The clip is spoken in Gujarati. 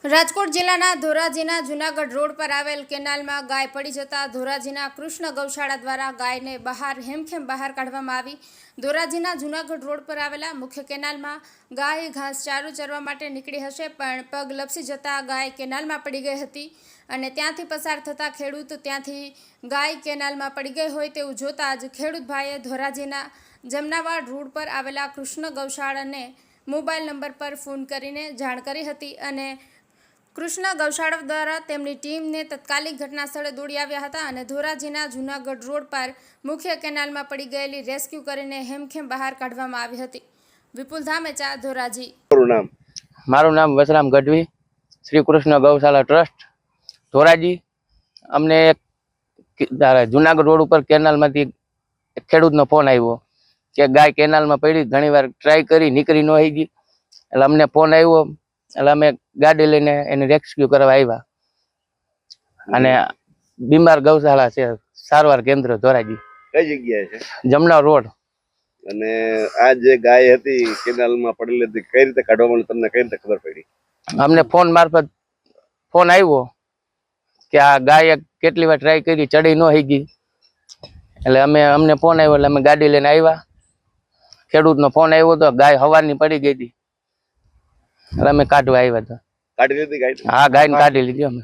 રાજકોટ જિલ્લાના ધોરાજીના જૂનાગઢ રોડ પર આવેલ કેનાલમાં ગાય પડી જતા ધોરાજીના કૃષ્ણ ગૌશાળા દ્વારા ગાયને હેમખેમ બહાર કાઢવામાં આવી। ધોરાજીના જૂનાગઢ રોડ પર આવેલા મુખ્ય કેનાલમાં ગાય ઘાસચારો ચરવા માટે નીકળી હશે, પણ પગ લપસી જતા ગાય કેનાલમાં પડી ગઈ હતી અને ત્યાંથી પસાર થતા ખેડૂત ત્યાંથી ગાય કેનાલમાં પડી ગઈ હોય તેવું જોતા જ ખેડૂત ભાઈએ ધોરાજીના જમનાવાડ રોડ પર આવેલા કૃષ્ણ ગૌશાળાને મોબાઈલ નંબર પર ફોન કરીને જાણ કરી હતી અને કૃષ્ણ ગૌશાળા દ્વારા તેમની ટીમને તત્કાલિક ઘટના સ્થળે દોડી આવ્યા હતા અને ધોરાજીના જૂનાગઢ રોડ પર મુખ્ય કેનાલમાં પડી ગયેલી રેસ્ક્યુ કરીને હેમખેમ બહાર કાઢવામાં આવી હતી। વિપુલ ધામેચા, ધોરાજી। મારું નામ વસરામ ગઢવી, શ્રી કૃષ્ણ ગૌશાળા ટ્રસ્ટ, ધોરાજી। અમને જૂનાગઢ રોડ ઉપર કેનાલમાંથી એક ખેડૂતનો ફોન આવ્યો કે ગાય કેનાલમાં પડી, ઘણીવાર ટ્રાય કરી નીકળી ન ગઈ, એટલે અમને ફોન આવ્યો એટલે અમે ગાડી લઈને એને રેસ્ક્યુ કરવા આવ્યા અને બીમાર ગૌશાળા છે, સારવાર કેન્દ્ર ધોરાજી। કઈ જગ્યાએ છે? જમના રોડ। અને આ જે ગાય હતી કેનાલમાં પડેલી હતી, કઈ રીતે કાઢવામાં તમને કઈ રીતે ખબર પડી? અમને ફોન મારફત ફોન આવ્યો કે આ ગાય કેટલી વાર ટ્રાય કરી, ચડી ન ગઈ, એટલે અમને ફોન આવ્યો એટલે અમે ગાડી લઈને આવ્યા। ખેડૂતનો ફોન આવ્યો તો ગાય હવારની પડી ગઈ હતી એટલે અમે કાઢવા આવ્યા હતા। કાઢી લીધી ગાય? હા, ગાયને કાઢી લીધી અમે।